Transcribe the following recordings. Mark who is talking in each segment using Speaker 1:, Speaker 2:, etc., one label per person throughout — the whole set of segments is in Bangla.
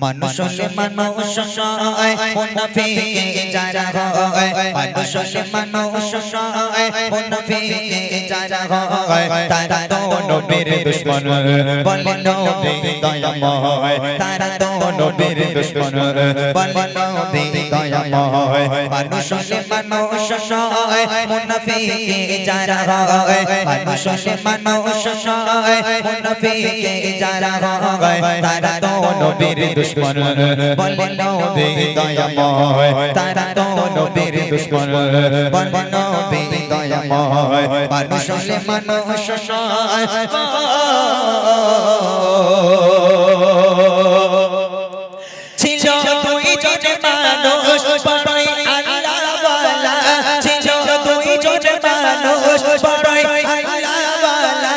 Speaker 1: মানুষ হলে মানুষ নয়, মুনাফিকে যারা হয়। মানুষ হলে মানুষ নয়, মুনাফিকে যারা হয়। তারা তো নবীর দুশমন, বলে নবী দয়াময়। তারা তো নবীর দুশমন, বলে নবী দয়াময়। মানুষ হলে মানুষ নয়, মুনাফিকে যারা হয়। মানুষ হলে মানুষ নয়, মুনাফিকে যারা হয়। তারা তো নবীর দুশমন, বলে নবী দয়াময়। তারা তো নবীর দুশমন, বলে নবী দয়াময়। মানুষ হলে মানুষ নয়, ছিল দুইজন মানুষ বড়ই আল্লাহওয়ালা। ছিল দুইজন মানুষ বড়ই আল্লাহওয়ালা।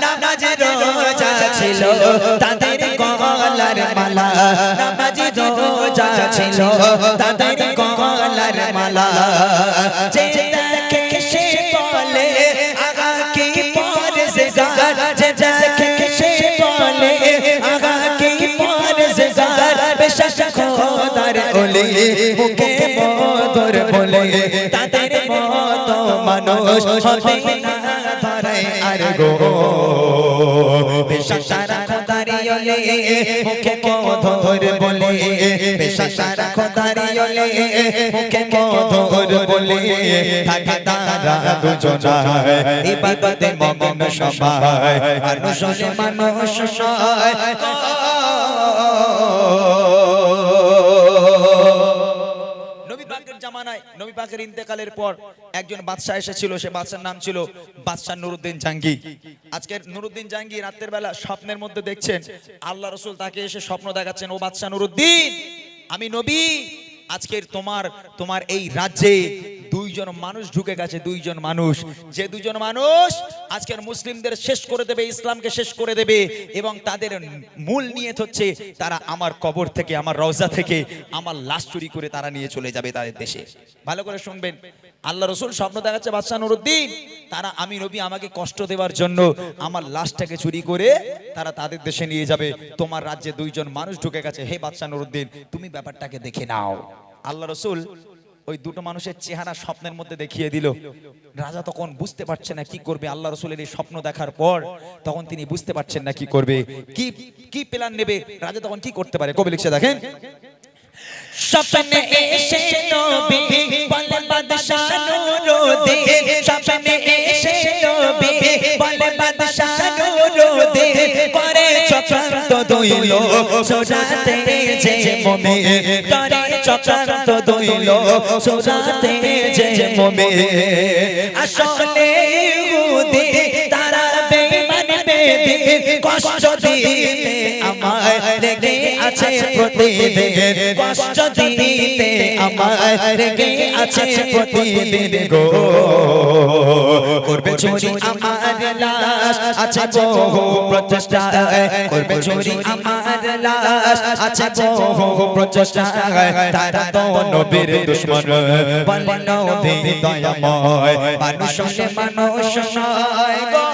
Speaker 1: নামাজ রোজা ছিল তাদের গলার মালা। নামাজ রোজা ছিল তাদের গলার মালা। যে দেখে সে বলে আগা কি পরহেজগার। যে দেখে সে বলে আগা কি পরহেজগার। বেশক খোদার ওলি মুখে মধুর বলে। তাদের মতো মানুষ হবে না ধরায় আর গো। বেশক তারা খোদার ওলি মুখে মধুর বলে। বেশক তারা খোদার ওলি মুখে মধুর বলে। থাকে তারা দুজনায় ইবাদতে মগ্ন সবাই। মানুষ হলে মানুষ নয়। নবী পাকের জামানায়, নবী পাকের ইন্তেকালের পর একজন বাদশা এসেছিল। সে বাদশার নাম ছিল বাদশা নুরউদ্দিন জাঙ্গি। আজকের নুরউদ্দিন জাঙ্গি রাতের বেলা স্বপ্নের মধ্যে দেখছেন আল্লাহ রাসূল তাকে এসে স্বপ্ন দেখাচ্ছেন, ও বাদশা নুরউদ্দিন, আমি নবী। আজকের তোমার এই রাজ্যে দুইজন মানুষ ঢুকে গেছে। দুইজন মানুষ, যে দুইজন মানুষ আজকের মুসলিমদের শেষ করে দেবে, ইসলামকে শেষ করে দেবে। এবং তাদের মূল নিয়ত হচ্ছে তারা আমার কবর থেকে, আমার রওজা থেকে আমার লাশ চুরি করে তারা নিয়ে চলে যাবে তাদের দেশে। ভালো করে শুনবেন, আল্লাহ রাসূল স্বপ্ন দেখাচ্ছে বাদশা নুরউদ্দিন, তারা আমি নবী আমাকে কষ্ট দেওয়ার জন্য আমার লাশটাকে চুরি করে তারা তাদের দেশে নিয়ে যাবে। তোমার রাজ্যে দুইজন মানুষ ঢুকে গেছে, হে বাদশা নুরউদ্দিন তুমি ব্যাপারটাকে দেখে নাও। আল্লাহ রাসূল ওই দুটো মানুষের চেহারা স্বপ্নের মধ্যে দেখিয়ে দিল। রাজা তখন বুঝতে পারছে না কি করবে। আল্লাহ রাসূলের এই স্বপ্ন দেখার পর তখন তিনি বুঝতে পারছেন না কি করবে, কি প্ল্যান নেবে। রাজা তখন কি করতে পারে, কবি লিখছে দেখেন। স্বপ্নে এসে নবী বলে বাদশা নুরউদ্দিন। স্বপ্নে এসে নবী বলে বাদশা নুরউদ্দিন। করে চক্রান্ত দুই লোক সোজাতে যে মুমিন। করে চক্রান্ত দুই লোক সোজাতে যে মুমিন। আসলে ইহুদি তারা বেঈমান বেদিন। কষ্ট দিতে আমায় লেগে আছে প্রতিদিন। কষ্ট দিতে আমায় লেগে আছে প্রতিদিন গো। করবে চুরি আমার লাশ আছে বহু প্রচেষ্টা। করবে চুরি আমার লাশ আছে বহু প্রচেষ্টা। তারা তো নবীর দুশমন, বলে নবী দয়াময়। মানুষ হলে মানুষ নয় গো।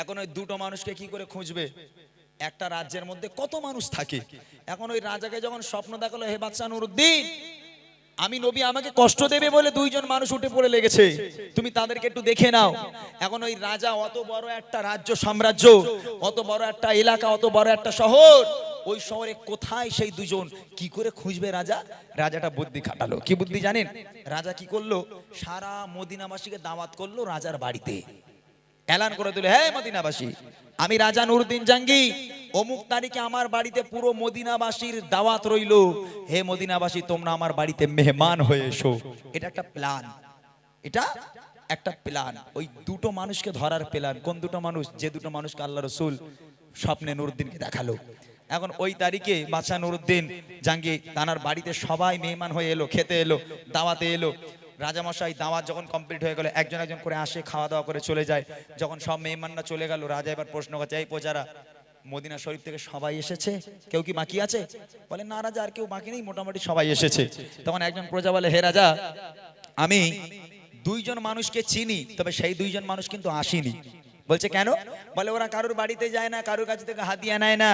Speaker 1: এখন ওই দুটো মানুষকে কি করে খুঁজবে? একটা রাজ্যের মধ্যে কত মানুষ থাকে। এখন ওই রাজাকে যখন স্বপ্ন দেখালো, হে বাদশা নুরউদ্দিন আমি নবী আমাকে কষ্ট দেবে বলে দুইজন মানুষ উঠে পড়ে লেগেছে, তুমি তাদেরকে একটু দেখে নাও। এখন ওই রাজা, অত বড় একটা রাজ্য সাম্রাজ্য, অত বড় একটা এলাকা, অত বড় একটা শহর, ওই শহরে কোথায় সেই দুজন, কি করে খুঁজবে রাজা? রাজাটা বুদ্ধি খাটালো। কি বুদ্ধি জানেন? রাজা কি করলো, সারা মদিনাবাসীকে দাওয়াত করলো রাজার বাড়িতে। এলান করে দিল, হে মদিনাবাসী, আমি রাজা নুরউদ্দিন জাঙ্গি, অমুক তারিখে আমার বাড়িতে পুরো মদিনাবাসীর দাওয়াত রইল। হে মদিনাবাসী তোমরা আমার বাড়িতে মেহমান হয়ে এসো। এটা একটা প্ল্যান, এটা একটা প্ল্যান। ওই দুটো মানুষকে ধরার প্ল্যান। কোন দুটো মানুষ? যে দুটো মানুষকে আল্লাহ রাসূল স্বপ্নে নুরউদ্দিনকে দেখালো। এখন ওই তারিখে বাদশা নুরউদ্দিন জাঙ্গি তানার বাড়িতে সবাই মেহমান হয়ে এলো, খেতে এলো, দাওয়াতে এলো। রাজামশাই দাওয়াত যখন কমপ্লিট হয়ে গেল, একজন একজন করে আসে, খাওয়া দাওয়া করে চলে যায়। যখন সব মেহমানরা চলে গেল, রাজা এবার প্রশ্ন করছে, এই প্রজারা, মদিনা শরীফ থেকে সবাই এসেছে, কেউ কি বাকি আছে? বলে না রাজা, আর কেউ বাকি নেই, মোটামুটি সবাই এসেছে। তখন একজন প্রজা বলে, হে রাজা, আমি দুইজন মানুষকে চিনি, তবে সেই দুইজন মানুষ কিন্তু আসেনি। বলছে কেন? বলে ওরা কারুর বাড়িতে যায় না, কারুর কাছ থেকে হাদিয়া নেয় না,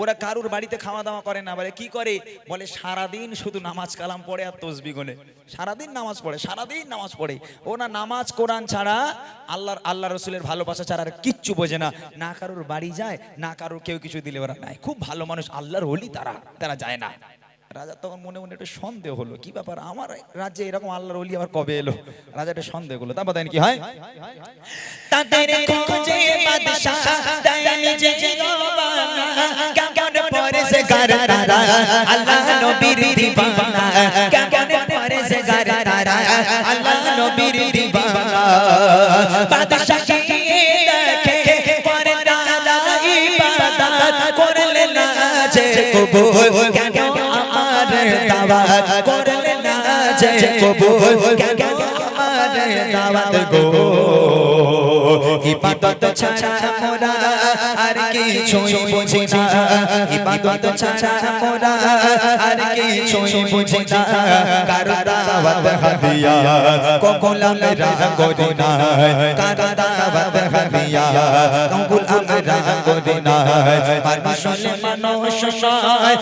Speaker 1: ওরা কারুর বাড়িতে খাওয়া দাওয়া করে না। বলে কি করে? বলে সারাদিন শুধু নামাজ কালাম পড়ে আর তসবিহ গোনে। সারাদিন নামাজ পড়ে, সারাদিন নামাজ পড়ে। ওরা নামাজ কোরআন ছাড়া, আল্লাহ রসুলের ভালোবাসা ছাড়া আর কিচ্ছু বোঝে না। না কারুর বাড়ি যায়, না কারুর কেউ কিছু দিলে ওরা নাই। খুব ভালো মানুষ, আল্লাহর ওলি তারা যায় না। রাজা তখন মনে মনে একটু সন্দেহ হলো, কি ব্যাপার আমার রাজ্যে এরকম আল্লাহর ওলি আবার কবে এলো? রাজা একটু সন্দেহ হলো। তারপর দেন কি হয়? তাদের খোঁজে বাদশা দেন যে রওনা, কেমন পরেশগার তারা আল্লাহ নবীর দিওয়ানা, কেমন পরেশগার তারা আল্লাহ নবীর দিওয়ানা। বাদশা কি দেখে করে তারা ইবাদত করলে না যে কবুল, কেন আমার দাওয়াত করলে না যে কবুল, কেন আমার দাওয়াত গো। ইবাদত ছাড়া মোরা আর কিছুই বুঝি না, ইবাদত ছাড়া মোরা আর কিছুই বুঝি না। কারো দাওয়াত হাদিয়া কবুল আমরা করি না, কারো দাওয়াত হাদিয়া কবুল আমরা করি না। মানুষ নয়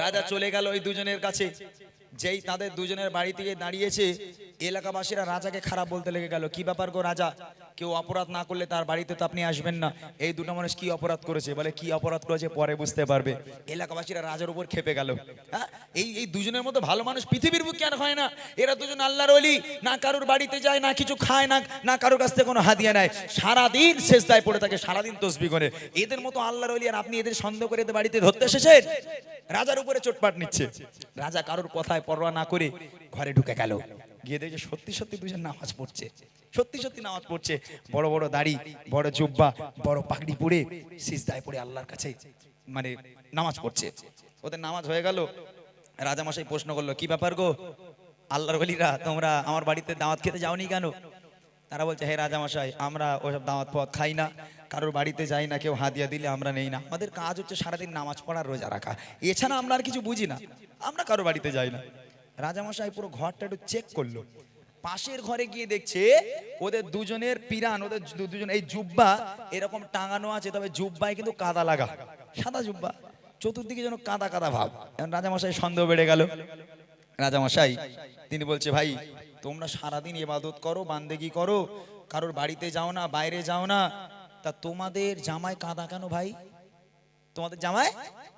Speaker 1: রাজা চলে গেল ওই দুজনের কাছে। যেই তাদের দুজনের বাড়ি থেকে দাঁড়িয়েছে, এলাকাবাসীরা রাজাকে খারাপ বলতে লেগে গেল। কি ব্যাপার গো রাজা, কেউ অপরাধ না করলে তার বাড়িতে তো আপনি আসবেন না। এই দুটো মানুষ কি অপরাধ করেছে? বলে কি অপরাধ করেছে পরে বুঝতে পারবে। এলাকাবাসীরা রাজার উপর খেপে গেল। হ্যাঁ, এই দুজনের মতো ভালো মানুষ পৃথিবীর বুকে আর হয় না। এরা দুজন আল্লাহর ওলি, না কারুর বাড়িতে যায়, না কিছু খায়, না কারুর কাছ থেকে কোনো হাদিয়া নেয়, সারাদিন সেজদায় পড়ে থাকে, সারাদিন তসবিহ করে। এদের মতো আল্লাহর ওলি আর আপনি এদের সন্দেহ করে এদের বাড়িতে ধরতে এসেছেন? রাজার উপরে চোটপাট নিচ্ছে। রাজা কারুর কথায় পরোয়া না করে ঘরে ঢুকে গেল। গিয়ে দেখে সত্যি সত্যি দুজন নামাজ পড়ছে, সত্যি সত্যি নামাজ পড়ছে। বড় বড় দাড়ি, বড় জুব্বা, বড় পাগড়ি পরে সিজদায় পড়ে আল্লাহর কাছে মানে নামাজ পড়ছে। ওদের নামাজ হয়ে গেল। রাজামশাই প্রশ্ন করলো, কি ব্যাপার গো আল্লাহর ওলিরা, তোমরা আমার বাড়িতে দাওয়াত খেতে যাওনি কেন? তারা বলছে, হে রাজামশাই, আমরা ওসব দাওয়াত পথ খাই না, কারোর বাড়িতে যাই না, কেউ হাদিয়া দিলে আমরা নেই না। আমাদের কাজ হচ্ছে সারাদিন নামাজ পড়া, রোজা রাখা, এছাড়া আমরা আর কিছু বুঝি না, আমরা কারোর বাড়িতে যাই না। রাজামশাই পুরো ঘরটা একটু চেক করলো। পাশের ঘরে গিয়ে দেখছে ওদের দুজনের পিরান, ওদের দুজন এই জুব্বা এরকম টাঙানো আছে, তবে জুব্বায় কিন্তু কাদা লাগা, সাদা জুব্বা, চতুর্দিকে যেন কাদা কাদা ভাব। এখন রাজামশাই সন্দেহ বেড়ে গেল। রাজামশাই তিনি বলছে, ভাই তোমরা সারাদিন ইবাদত করো, বান্দেগি করো, কারোর বাড়িতে যাও না, বাইরে যাও না, তা তোমাদের জামায় কাদা কেন ভাই? তোমাদের জামায়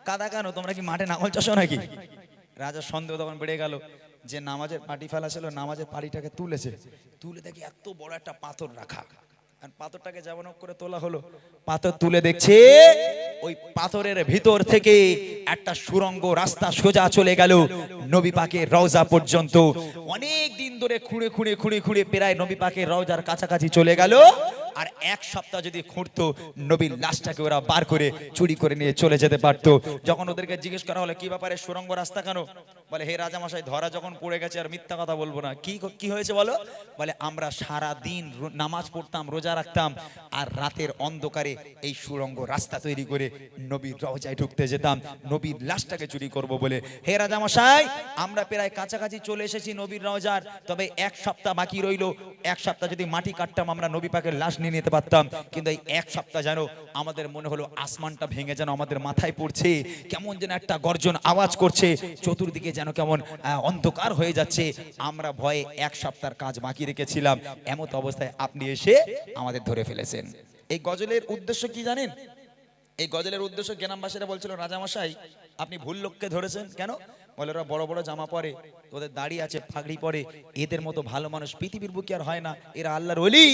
Speaker 1: কাদা কেন? তোমরা কি মাঠে নাঙল চাষো নাকি? রাজার সন্দেহ তখন বেড়ে গেল। যে নামাজের পাটি ফেলা ছিল, নামাজের পাটিটাকে তুলেছে, তুলে দেখি এত বড় একটা পাথর রাখা। আর পাথরটাকে যেমন করে তোলা হলো, পাথর তুলে দেখছে ওই পাথরের ভিতর থেকে একটা সুড়ঙ্গ রাস্তা সোজা চলে গেল নবী পাকের রওজা পর্যন্ত। অনেক দিন ধরে খুঁড়ে খুঁড়ে খুঁড়ে খুঁড়ে প্রায় নবী পাকের রওজার কাছাকাছি চলে গেল। আর এক সপ্তাহ যদি খুঁড়তো, নবীর লাশটাকে ওরা বার করে চুরি করে নিয়ে চলে যেতে পারতো। যখন ওদেরকে জিজ্ঞেস করা হলো, কি ব্যাপারে সুড়ঙ্গ রাস্তা কেন? বলে, হে রাজামশাই, ধরা যখন পড়ে গেছে আর মিথ্যা কথা বলবো না। কি হয়েছে বলো? বলে, আমরা সারা দিন নামাজ পড়তাম, রোজা রাখতাম, আর রাতের অন্ধকারে এই সুড়ঙ্গ রাস্তা তৈরি করে নবীর রওজায় ঢুকতে যেতাম নবীর লাশটাকে চুরি করব বলে। হে রাজামশাই, আমরা প্রায় কাছাকাছি চলে এসেছি নবীর রওজার, তবে এক সপ্তাহ বাকি রইল। এক সপ্তাহ যদি মাটি কাটতাম, আমরা নবী পাকের লাশ নিয়ে নিতে পারতাম। কিন্তু এই এক সপ্তাহ যেন আমাদের মনে হলো আসমানটা ভেঙে যেন আমাদের মাথায় পড়ছে, কেমন যেন একটা গর্জন আওয়াজ করছে, চতুর্দিকে যেন কেমন অন্ধকার হয়ে যাচ্ছে। আমরা ভয়ে এক সপ্তাহের কাজ বাকি রেখেছিলাম, এমত অবস্থায় আপনি এসে আমাদের ধরে ফেলেছেন। এই গজলের উদ্দেশ্য কি জানেন? এই গজলের উদ্দেশ্য গ্রামবাসীরা বলছিল, রাজামশাই আপনি ভুল লোককে ধরেছেন। কেন? বলে, ওরা বড় বড় জামা পরে, ওদের দাড়ি আছে, পাগড়ি পরে, এদের মতো ভালো মানুষ পৃথিবীর বুকে আর হয় না, এরা আল্লাহর ওলি।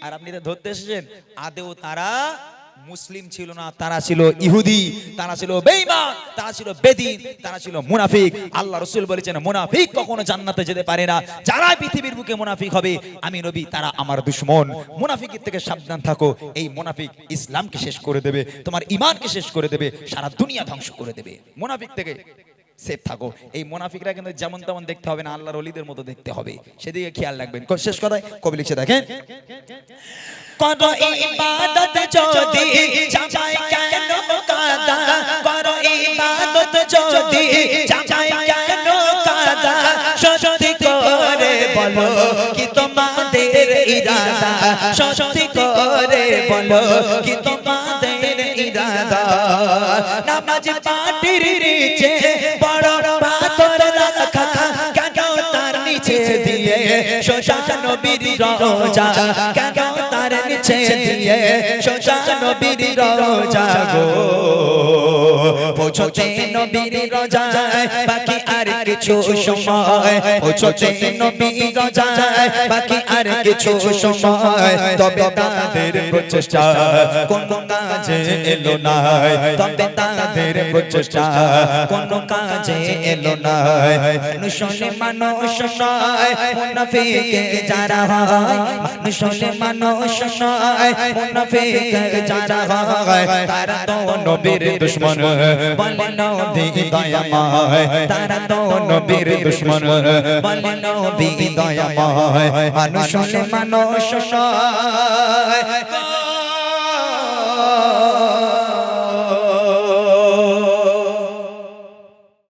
Speaker 1: আর আপনি এদের ধরতে এসেছেন। আদেও তারা মুসলিম ছিল না, তারা ছিল ইহুদি, তারা ছিল বেঈমান, তারা ছিল বেদিন, তারা ছিল মুনাফিক। আল্লাহ রাসূল বলেছেন, মুনাফিক কখনো জান্নাতে যেতে পারে না। যারা পৃথিবীর বুকে মুনাফিক হবে, আমি নবী, তারা আমার দুশমন। মুনাফিকের থেকে সাবধান থাকো। এই মুনাফিক ইসলামকে শেষ করে দেবে, তোমার ঈমানকে শেষ করে দেবে, সারা দুনিয়া ধ্বংস করে দেবে। মুনাফিক থেকে সেফ থাকো। এই মুনাফিকরা কিন্তু যেমন তেমন দেখতে হবে না, আল্লাহর ওলিদের মতো দেখতে হবে, সেদিকে খেয়াল রাখবেন। শেষ কথায় কবি লিখছে, দেখেন, করো ইবাদত যদি জামাই কেন কাদা, করো ইবাদত যদি জামাই কেন কাদা, সত্যি করে
Speaker 2: বলো কি তোমাদের ইরাদা সত্যি করে বলো কি তোমাদের ইরাদা নামাজ পাটির নিচে বড় পাথর রাখা কেন তার নিচে দিয়ে সোজা নবীর রওজা কেন তার নিচে দিয়ে সোজা নবীর রওজা গো পৌঁছতে নবীর রওজায় বাকি আর কিছু সময় পৌঁছতে নবীর রওজায় বাকি আর কিছু সময় তবে তাদের প্রচেষ্টা কোন কাজে এলো না তবে তাদের প্রচেষ্টা কোন কাজে এলো না মানুষ নয় মুনাফিক যারা হয় মানুষ নয় মুনাফিক যারা হয় তারা তো নবীর দুশমন বলে নবী দয়াময় তারা তো নবীর দুশমন বলে নবী দয়াময় মানুষ নয়